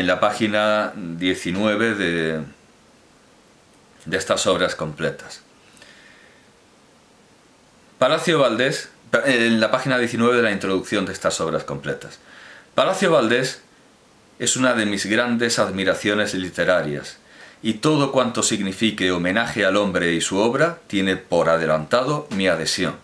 en la página 19 de estas obras completas. Palacio Valdés, en la página 19 de la introducción de estas obras completas. Palacio Valdés es una de mis grandes admiraciones literarias, y todo cuanto signifique homenaje al hombre y su obra tiene por adelantado mi adhesión.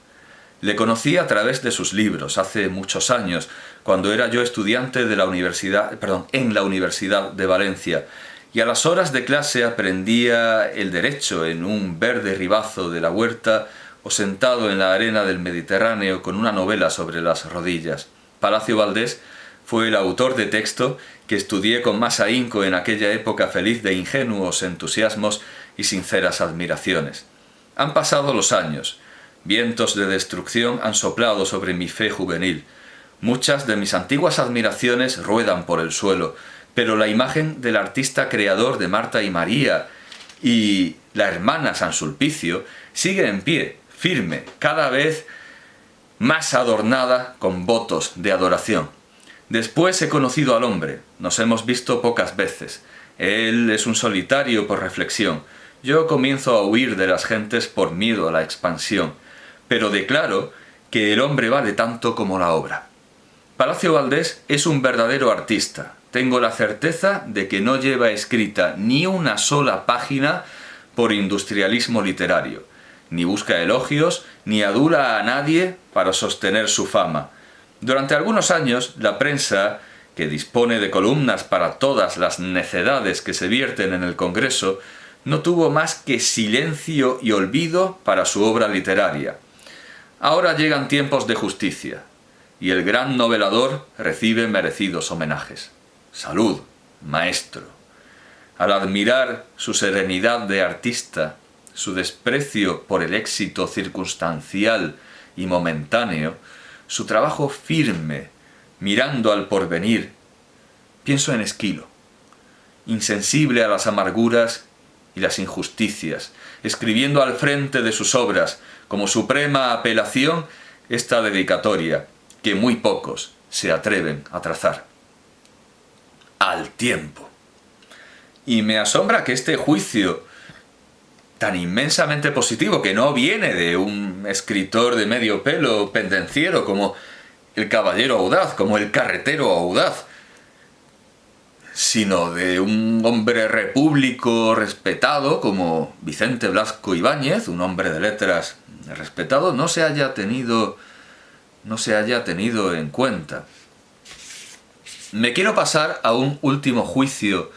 Le conocí a través de sus libros hace muchos años, cuando era yo estudiante de en la Universidad de Valencia, y a las horas de clase aprendía el derecho en un verde ribazo de la huerta o sentado en la arena del Mediterráneo con una novela sobre las rodillas. Palacio Valdés fue el autor de texto que estudié con más ahínco en aquella época feliz de ingenuos entusiasmos y sinceras admiraciones. Han pasado los años. Vientos de destrucción han soplado sobre mi fe juvenil. Muchas de mis antiguas admiraciones ruedan por el suelo, pero la imagen del artista creador de Marta y María y la hermana San Sulpicio sigue en pie, firme, cada vez más adornada con votos de adoración. Después he conocido al hombre, nos hemos visto pocas veces. Él es un solitario por reflexión. Yo comienzo a huir de las gentes por miedo a la expansión, pero declaro que el hombre vale tanto como la obra. Palacio Valdés es un verdadero artista. Tengo la certeza de que no lleva escrita ni una sola página por industrialismo literario, ni busca elogios, ni adula a nadie para sostener su fama. Durante algunos años, la prensa, que dispone de columnas para todas las necedades que se vierten en el Congreso, no tuvo más que silencio y olvido para su obra literaria. Ahora llegan tiempos de justicia, y el gran novelador recibe merecidos homenajes. Salud, maestro. Al admirar su serenidad de artista, su desprecio por el éxito circunstancial y momentáneo, su trabajo firme, mirando al porvenir, pienso en Esquilo, insensible a las amarguras y las injusticias, escribiendo al frente de sus obras, como suprema apelación, esta dedicatoria, que muy pocos se atreven a trazar. Al tiempo. Y me asombra que este juicio tan inmensamente positivo, que no viene de un escritor de medio pelo pendenciero como el caballero audaz, como el carretero audaz, sino de un hombre repúblico respetado como Vicente Blasco Ibáñez, un hombre de letras respetado, no se haya tenido en cuenta. Me quiero pasar a un último juicio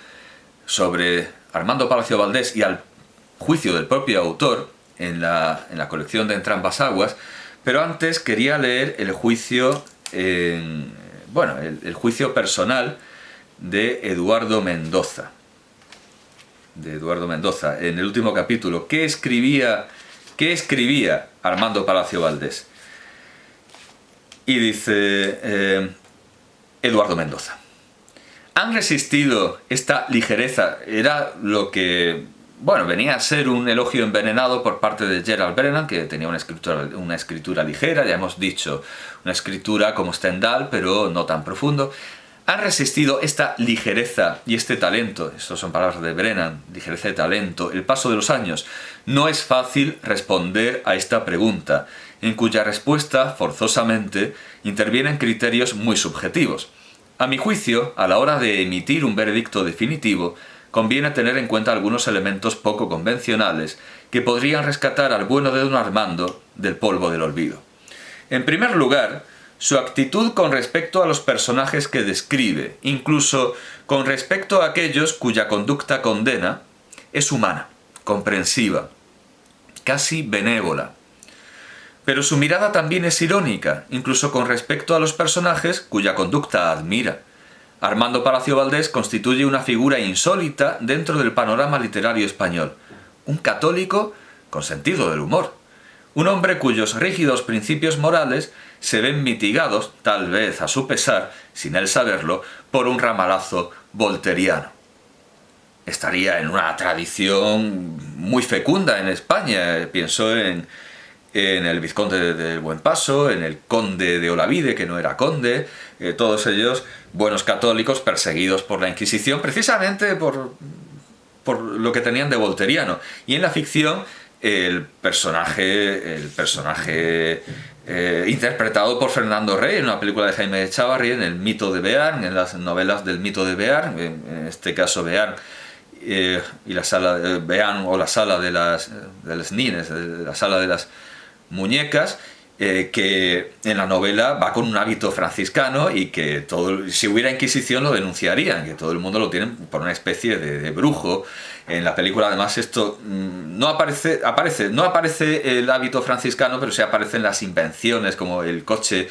sobre Armando Palacio Valdés y al juicio del propio autor en la colección de Entrambas Aguas, pero antes quería leer el juicio, el juicio personal de Eduardo Mendoza. En el último capítulo. ¿Qué escribía Armando Palacio Valdés? Y dice Eduardo Mendoza: han resistido esta ligereza, era lo que venía a ser un elogio envenenado por parte de Gerald Brennan, que tenía una escritura ligera, ya hemos dicho, una escritura como Stendhal, pero no tan profundo. Han resistido esta ligereza y este talento, estas son palabras de Brennan, ligereza y talento, el paso de los años. No es fácil responder a esta pregunta, en cuya respuesta, forzosamente, intervienen criterios muy subjetivos. A mi juicio, a la hora de emitir un veredicto definitivo, conviene tener en cuenta algunos elementos poco convencionales que podrían rescatar al bueno de don Armando del polvo del olvido. En primer lugar, su actitud con respecto a los personajes que describe, incluso con respecto a aquellos cuya conducta condena, es humana, comprensiva, casi benévola. Pero su mirada también es irónica, incluso con respecto a los personajes cuya conducta admira. Armando Palacio Valdés constituye una figura insólita dentro del panorama literario español. Un católico con sentido del humor. Un hombre cuyos rígidos principios morales se ven mitigados, tal vez a su pesar, sin él saberlo, por un ramalazo volteriano. Estaría en una tradición muy fecunda en España. Pienso en en el vizconde del Buen Paso, en el conde de Olavide, que no era conde, todos ellos buenos católicos perseguidos por la Inquisición, precisamente por lo que tenían de volteriano. Y en la ficción, el personaje interpretado por Fernando Rey, en una película de Jaime Echavarri, en El mito de Bearn, en las novelas del mito de Bearn, en este caso Bearn y la sala de Bearn, o la sala de las nines, la sala de las muñecas, que en la novela va con un hábito franciscano y que si hubiera Inquisición lo denunciarían, que todo el mundo lo tiene por una especie de brujo. En la película además esto no aparece el hábito franciscano, pero sí aparecen las invenciones como el coche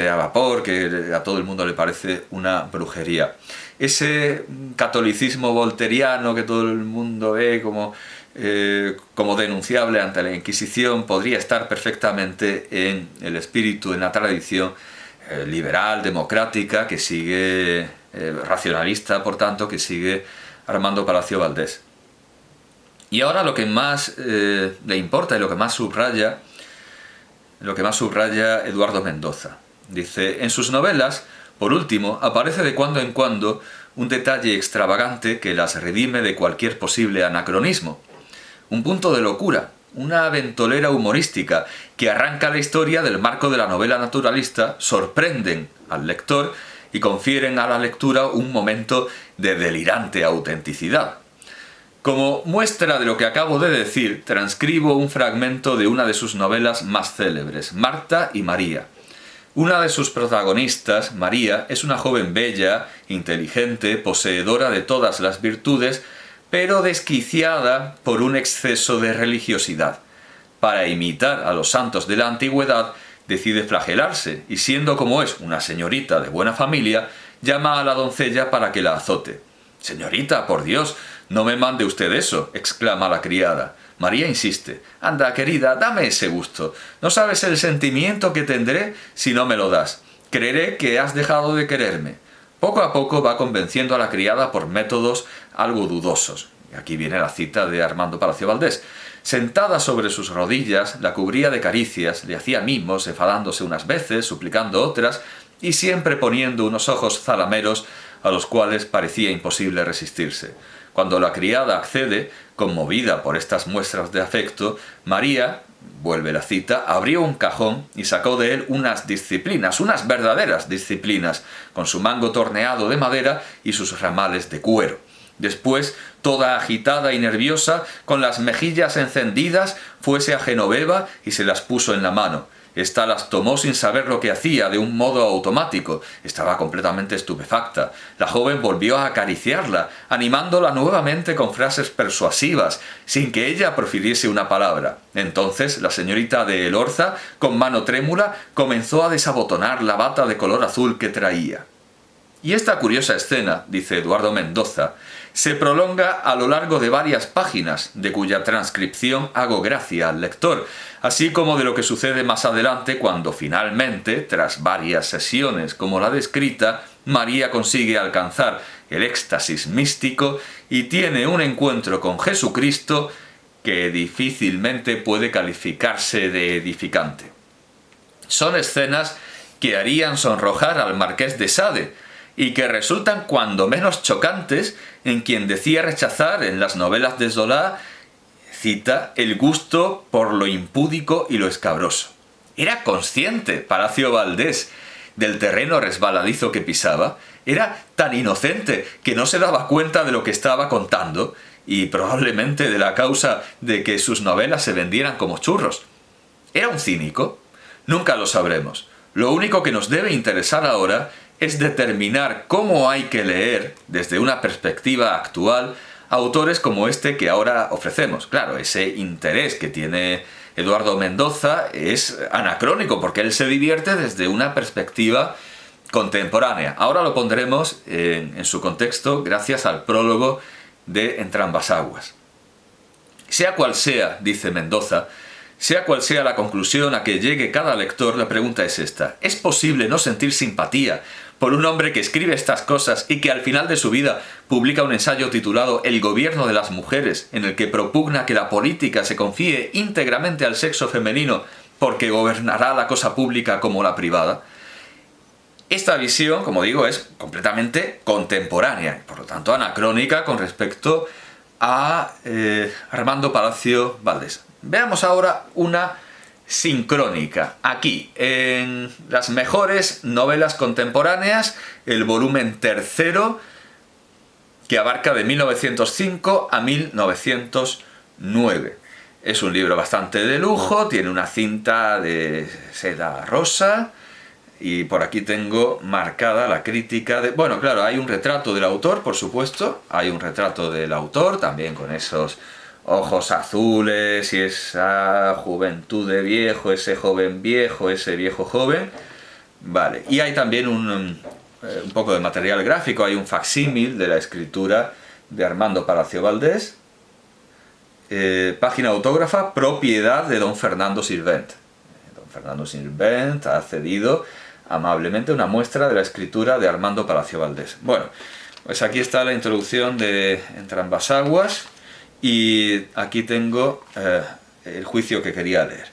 a vapor, que a todo el mundo le parece una brujería. Ese catolicismo volteriano que todo el mundo ve como denunciable ante la Inquisición podría estar perfectamente en el espíritu, en la tradición liberal, democrática, que sigue, racionalista, por tanto, que sigue Armando Palacio Valdés. Y ahora lo que más le importa y lo que más subraya Eduardo Mendoza. Dice: en sus novelas, por último, aparece de cuando en cuando un detalle extravagante que las redime de cualquier posible anacronismo. Un punto de locura, una ventolera humorística que arranca la historia del marco de la novela naturalista, sorprenden al lector y confieren a la lectura un momento de delirante autenticidad. Como muestra de lo que acabo de decir, transcribo un fragmento de una de sus novelas más célebres, Marta y María. Una de sus protagonistas, María, es una joven bella, inteligente, poseedora de todas las virtudes, pero desquiciada por un exceso de religiosidad. Para imitar a los santos de la antigüedad, decide flagelarse y, siendo como es una señorita de buena familia, llama a la doncella para que la azote. «Señorita, por Dios, no me mande usted eso», exclama la criada. María insiste: «Anda, querida, dame ese gusto. No sabes el sentimiento que tendré si no me lo das. Creeré que has dejado de quererme». Poco a poco va convenciendo a la criada por métodos algo dudosos. Y aquí viene la cita de Armando Palacio Valdés. Sentada sobre sus rodillas, la cubría de caricias, le hacía mimos, enfadándose unas veces, suplicando otras, y siempre poniendo unos ojos zalameros a los cuales parecía imposible resistirse. Cuando la criada accede, conmovida por estas muestras de afecto, María, vuelve la cita, abrió un cajón y sacó de él unas disciplinas, unas verdaderas disciplinas, con su mango torneado de madera y sus ramales de cuero. Después, toda agitada y nerviosa, con las mejillas encendidas, fuese a Genoveva y se las puso en la mano. Ésta las tomó sin saber lo que hacía, de un modo automático. Estaba completamente estupefacta. La joven volvió a acariciarla, animándola nuevamente con frases persuasivas, sin que ella profiriese una palabra. Entonces la señorita de Elorza, con mano trémula, comenzó a desabotonar la bata de color azul que traía. Y esta curiosa escena, dice Eduardo Mendoza, se prolonga a lo largo de varias páginas, de cuya transcripción hago gracia al lector, así como de lo que sucede más adelante cuando finalmente, tras varias sesiones como la descrita, María consigue alcanzar el éxtasis místico y tiene un encuentro con Jesucristo que difícilmente puede calificarse de edificante. Son escenas que harían sonrojar al Marqués de Sade, y que resultan cuando menos chocantes en quien decía rechazar en las novelas de Zola, cita, el gusto por lo impúdico y lo escabroso. Era consciente Palacio Valdés del terreno resbaladizo que pisaba, era tan inocente que no se daba cuenta de lo que estaba contando y probablemente de la causa de que sus novelas se vendieran como churros. ¿Era un cínico? Nunca lo sabremos. Lo único que nos debe interesar ahora es determinar cómo hay que leer, desde una perspectiva actual, autores como este que ahora ofrecemos. Claro, ese interés que tiene Eduardo Mendoza es anacrónico, porque él se divierte desde una perspectiva contemporánea. Ahora lo pondremos en su contexto gracias al prólogo de Entrambas aguas. Sea cual sea, dice Mendoza, sea cual sea la conclusión a que llegue cada lector, la pregunta es esta: ¿es posible no sentir simpatía por un hombre que escribe estas cosas y que al final de su vida publica un ensayo titulado El gobierno de las mujeres, en el que propugna que la política se confíe íntegramente al sexo femenino porque gobernará la cosa pública como la privada. Esta visión, como digo, es completamente contemporánea, por lo tanto anacrónica con respecto a Armando Palacio Valdés. Veamos ahora una sincrónica. Aquí, en las mejores novelas contemporáneas, el volumen tercero, que abarca de 1905 a 1909. Es un libro bastante de lujo, tiene una cinta de seda rosa, y por aquí tengo marcada la crítica de... Bueno, claro, hay un retrato del autor, por supuesto, hay un retrato del autor, también con esos ojos azules y esa juventud de viejo, ese joven viejo, ese viejo joven. Vale, y hay también un poco de material gráfico, hay un facsímil de la escritura de Armando Palacio Valdés, página autógrafa, propiedad de don Fernando Sirvent. Don Fernando Sirvent ha cedido amablemente una muestra de la escritura de Armando Palacio Valdés. Bueno, pues aquí está la introducción de Entre ambas aguas. Y aquí tengo el juicio que quería leer.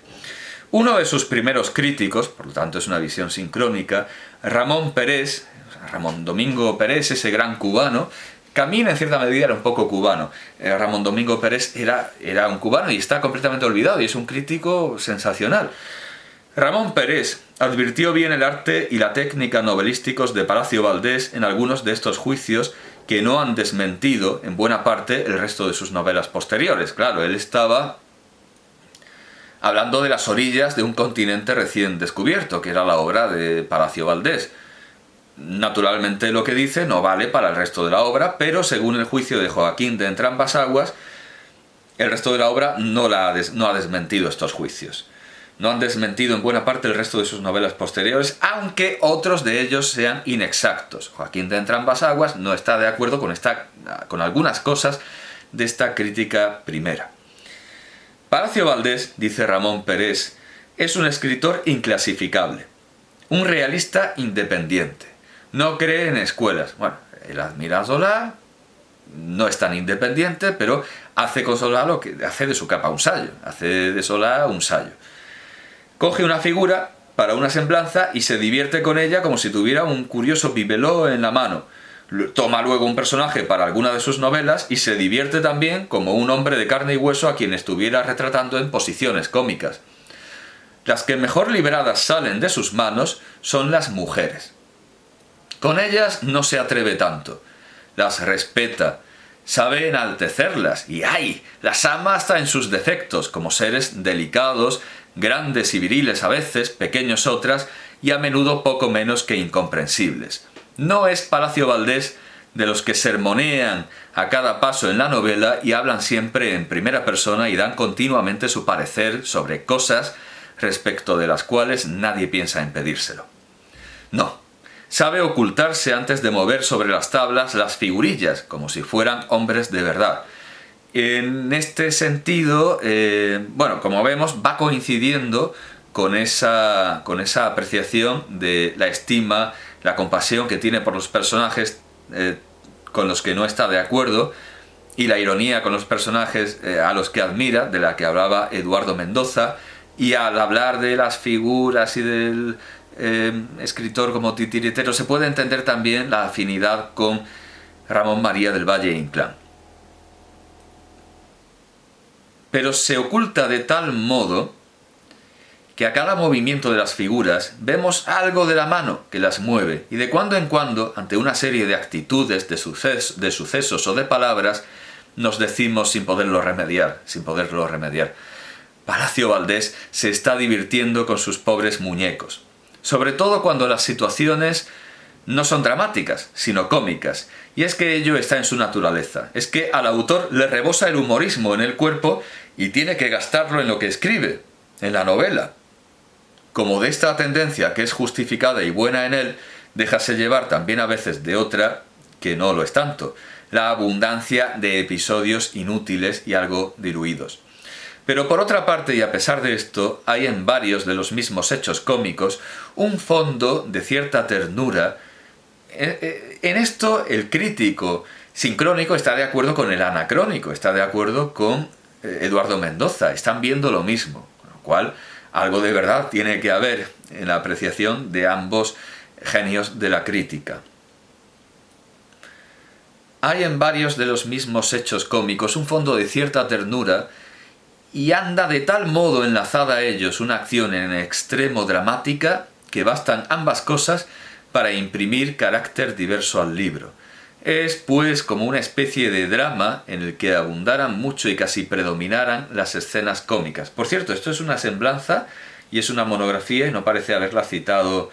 Uno de sus primeros críticos, por lo tanto es una visión sincrónica, Ramón Domingo Pérez, ese gran cubano, que a mí en cierta medida era un poco cubano. Ramón Domingo Pérez era un cubano y está completamente olvidado y es un crítico sensacional. Ramón Pérez advirtió bien el arte y la técnica novelísticos de Palacio Valdés en algunos de estos juicios que no han desmentido, en buena parte, el resto de sus novelas posteriores. Claro, él estaba hablando de las orillas de un continente recién descubierto, que era la obra de Palacio Valdés. Naturalmente lo que dice no vale para el resto de la obra, pero según el juicio de Joaquín de Entre ambas aguas, el resto de la obra no ha desmentido estos juicios. No han desmentido en buena parte el resto de sus novelas posteriores, aunque otros de ellos sean inexactos. Joaquín de Entre ambas aguas no está de acuerdo con algunas cosas de esta crítica primera. Palacio Valdés, dice Ramón Pérez, es un escritor inclasificable, un realista independiente. No cree en escuelas. Bueno, él admira a Zola, no es tan independiente, pero hace con Zola lo que hace de su capa un sayo, hace de Zola un sayo. Coge una figura para una semblanza y se divierte con ella como si tuviera un curioso bibelot en la mano. Toma luego un personaje para alguna de sus novelas y se divierte también como un hombre de carne y hueso a quien estuviera retratando en posiciones cómicas. Las que mejor libradas salen de sus manos son las mujeres. Con ellas no se atreve tanto, las respeta, sabe enaltecerlas y ¡ay!, las ama hasta en sus defectos, como seres delicados, grandes y viriles a veces, pequeños otras, y a menudo poco menos que incomprensibles. No es Palacio Valdés de los que sermonean a cada paso en la novela y hablan siempre en primera persona y dan continuamente su parecer sobre cosas respecto de las cuales nadie piensa en pedírselo. No, sabe ocultarse antes de mover sobre las tablas las figurillas, como si fueran hombres de verdad. En este sentido, como vemos, va coincidiendo con esa apreciación de la estima, la compasión que tiene por los personajes con los que no está de acuerdo, y la ironía con los personajes a los que admira, de la que hablaba Eduardo Mendoza, y al hablar de las figuras y del escritor como titiritero, se puede entender también la afinidad con Ramón María del Valle Inclán. Pero se oculta de tal modo que a cada movimiento de las figuras vemos algo de la mano que las mueve, y de cuando en cuando, ante una serie de actitudes, de sucesos o de palabras, nos decimos sin poderlo remediar. Palacio Valdés se está divirtiendo con sus pobres muñecos, sobre todo cuando las situaciones no son dramáticas, sino cómicas, y es que ello está en su naturaleza, es que al autor le rebosa el humorismo en el cuerpo y tiene que gastarlo en lo que escribe, en la novela. Como de esta tendencia que es justificada y buena en él, déjase llevar también a veces de otra que no lo es tanto, la abundancia de episodios inútiles y algo diluidos. Pero por otra parte, y a pesar de esto, hay en varios de los mismos hechos cómicos un fondo de cierta ternura En esto el crítico sincrónico está de acuerdo con el anacrónico, está de acuerdo con Eduardo Mendoza, están viendo lo mismo, con lo cual algo de verdad tiene que haber en la apreciación de ambos genios de la crítica. Hay en varios de los mismos hechos cómicos un fondo de cierta ternura y anda de tal modo enlazada a ellos una acción en extremo dramática que bastan ambas cosas para imprimir carácter diverso al libro. Es, pues, como una especie de drama en el que abundaran mucho y casi predominaran las escenas cómicas. Por cierto, esto es una semblanza y es una monografía y no parece haberla citado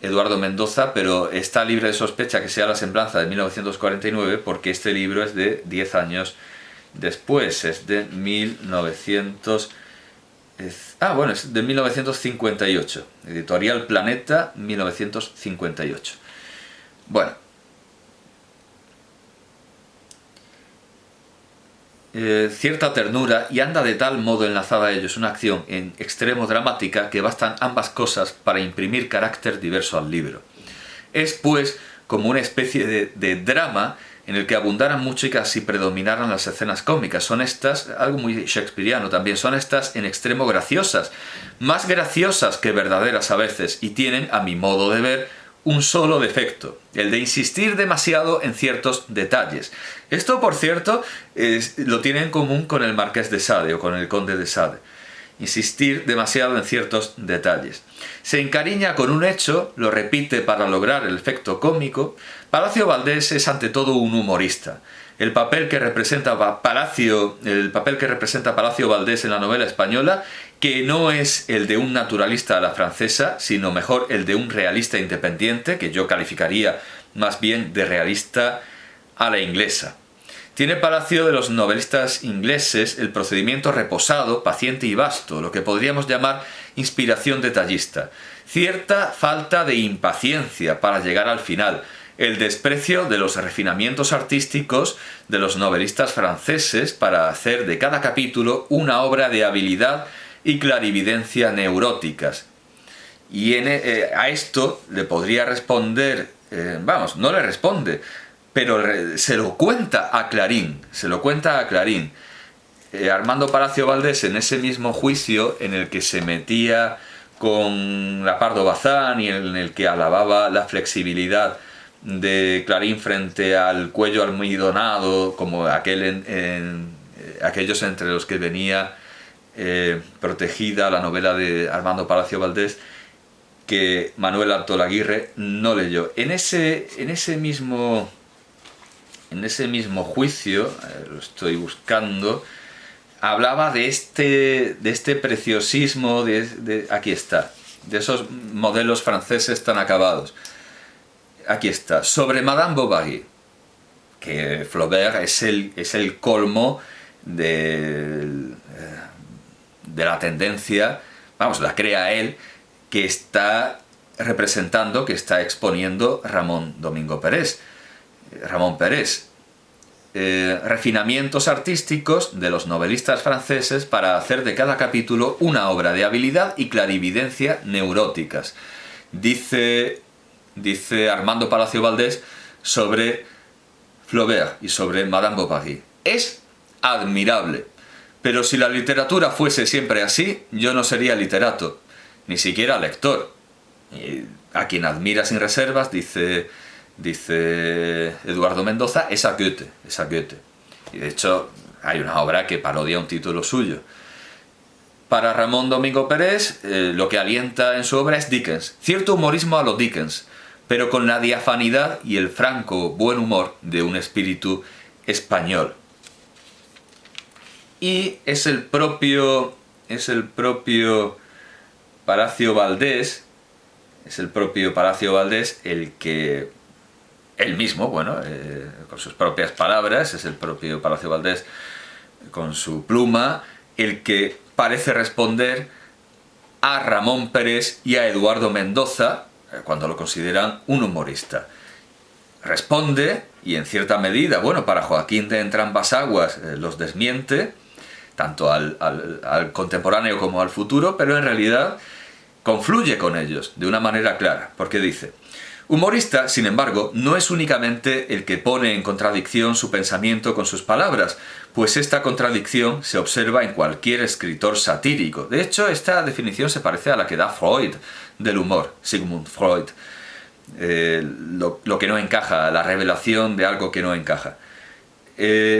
Eduardo Mendoza, pero está libre de sospecha que sea la semblanza de 1949 porque este libro es de 10 años después, es de 1958, Editorial Planeta, 1958. Bueno, cierta ternura y anda de tal modo enlazada a ellos una acción en extremo dramática que bastan ambas cosas para imprimir carácter diverso al libro. Es pues como una especie de drama en el que abundaran mucho y casi predominaran las escenas cómicas. Son estas, algo muy shakespeariano también, son estas en extremo graciosas, más graciosas que verdaderas a veces, y tienen, a mi modo de ver, un solo defecto, el de insistir demasiado en ciertos detalles. Esto, por cierto, lo tiene en común con el Marqués de Sade o con el Conde de Sade. Insistir demasiado en ciertos detalles. Se encariña con un hecho, lo repite para lograr el efecto cómico. Palacio Valdés es ante todo un humorista. El papel que representa Palacio Valdés en la novela española, que no es el de un naturalista a la francesa, sino mejor el de un realista independiente, que yo calificaría más bien de realista a la inglesa. Tiene Palacio de los novelistas ingleses el procedimiento reposado, paciente y vasto, lo que podríamos llamar inspiración detallista. Cierta falta de impaciencia para llegar al final, el desprecio de los refinamientos artísticos de los novelistas franceses para hacer de cada capítulo una obra de habilidad y clarividencia neuróticas. Y a esto le podría responder, no le responde, pero se lo cuenta a Clarín, Armando Palacio Valdés, en ese mismo juicio en el que se metía con la Pardo Bazán y en el que alababa la flexibilidad de Clarín frente al cuello almidonado, como aquellos entre los que venía protegida la novela de Armando Palacio Valdés, que Manuel Altolaguirre no leyó. En ese mismo juicio, lo estoy buscando, hablaba de este preciosismo, aquí está, de esos modelos franceses tan acabados. Aquí está, sobre Madame Bovary, que Flaubert es el colmo de la tendencia, la crea él, que está representando, que está exponiendo Ramón Pérez. Refinamientos artísticos de los novelistas franceses para hacer de cada capítulo una obra de habilidad y clarividencia neuróticas. Dice Armando Palacio Valdés sobre Flaubert y sobre Madame Bovary. Es admirable, pero si la literatura fuese siempre así, yo no sería literato, ni siquiera lector. Y a quien admira sin reservas, dice Eduardo Mendoza, es a Goethe. Y de hecho hay una obra que parodia un título suyo. Para Ramón Domingo Pérez, lo que alienta en su obra es Dickens, cierto humorismo a lo Dickens, pero con la diafanidad y el franco buen humor de un espíritu español. Y es el propio Palacio Valdés el que él mismo, con sus propias palabras, es el propio Palacio Valdés con su pluma, el que parece responder a Ramón Pérez y a Eduardo Mendoza cuando lo consideran un humorista. Responde, y en cierta medida, para Joaquín de Entrambas Aguas los desmiente, tanto al contemporáneo como al futuro, pero en realidad confluye con ellos de una manera clara, porque dice: humorista, sin embargo, no es únicamente el que pone en contradicción su pensamiento con sus palabras, pues esta contradicción se observa en cualquier escritor satírico. De hecho, esta definición se parece a la que da Freud del humor, Sigmund Freud. Lo que no encaja, la revelación de algo que no encaja.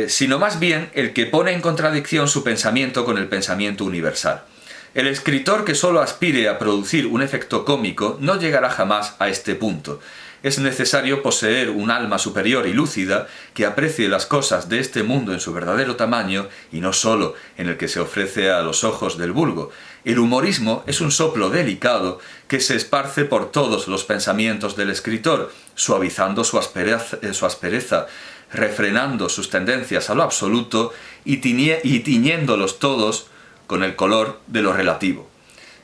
Sino más bien el que pone en contradicción su pensamiento con el pensamiento universal. El escritor que solo aspire a producir un efecto cómico no llegará jamás a este punto. Es necesario poseer un alma superior y lúcida que aprecie las cosas de este mundo en su verdadero tamaño y no solo en el que se ofrece a los ojos del vulgo. El humorismo es un soplo delicado que se esparce por todos los pensamientos del escritor, suavizando su aspereza, refrenando sus tendencias a lo absoluto y tiñéndolos todos con el color de lo relativo.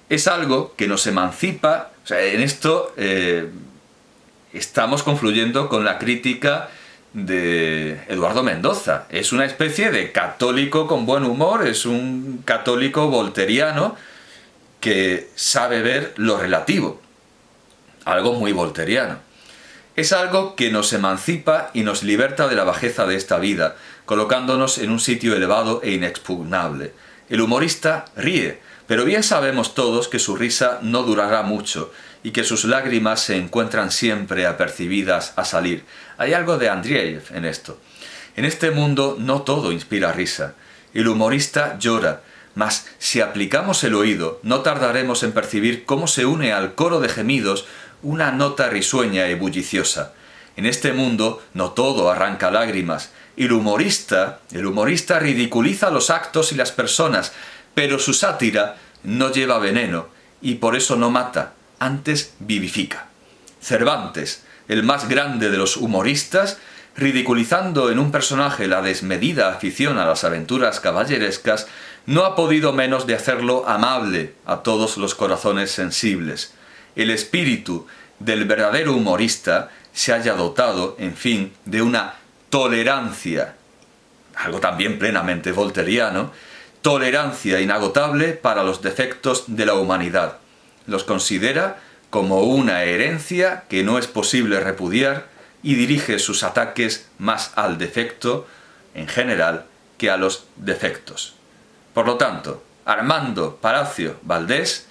Es algo que nos emancipa. O sea, en esto estamos confluyendo con la crítica de Eduardo Mendoza. Es una especie de católico con buen humor, es un católico volteriano que sabe ver lo relativo. Algo muy volteriano. Es algo que nos emancipa y nos liberta de la bajeza de esta vida, colocándonos en un sitio elevado e inexpugnable. El humorista ríe, pero bien sabemos todos que su risa no durará mucho y que sus lágrimas se encuentran siempre apercibidas a salir. Hay algo de Andreyev en esto. En este mundo no todo inspira risa. El humorista llora, mas si aplicamos el oído, no tardaremos en percibir cómo se une al coro de gemidos una nota risueña y bulliciosa. En este mundo no todo arranca lágrimas. El humorista ridiculiza los actos y las personas, pero su sátira no lleva veneno y por eso no mata, antes vivifica. Cervantes, el más grande de los humoristas, ridiculizando en un personaje la desmedida afición a las aventuras caballerescas, no ha podido menos de hacerlo amable a todos los corazones sensibles. El espíritu del verdadero humorista se haya dotado, en fin, de una tolerancia, algo también plenamente volteriano, tolerancia inagotable para los defectos de la humanidad. Los considera como una herencia que no es posible repudiar y dirige sus ataques más al defecto, en general, que a los defectos. Por lo tanto, Armando Palacio Valdés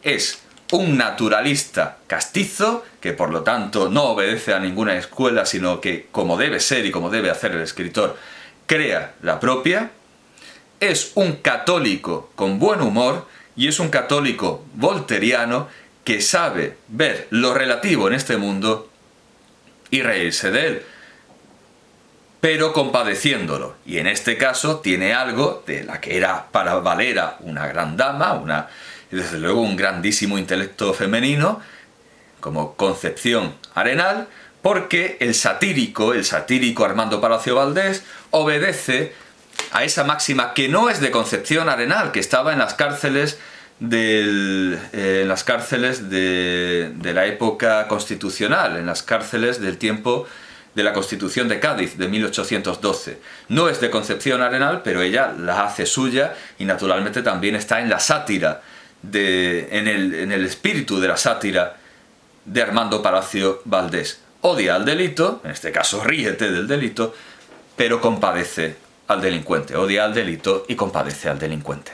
es un naturalista castizo, que por lo tanto no obedece a ninguna escuela, sino que, como debe ser y como debe hacer el escritor, crea la propia. Es un católico con buen humor y es un católico volteriano que sabe ver lo relativo en este mundo y reírse de él, pero compadeciéndolo. Y en este caso tiene algo de la que era para Valera una gran dama, y desde luego un grandísimo intelecto femenino, como Concepción Arenal, porque el satírico Armando Palacio Valdés, obedece a esa máxima que no es de Concepción Arenal, que estaba en las cárceles de la época constitucional, en las cárceles del tiempo de la Constitución de Cádiz de 1812. No es de Concepción Arenal, pero ella la hace suya y naturalmente también está en la sátira, en el espíritu de la sátira de Armando Palacio Valdés. Odia al delito, en este caso ríete del delito, pero compadece al delincuente. Odia al delito y compadece al delincuente.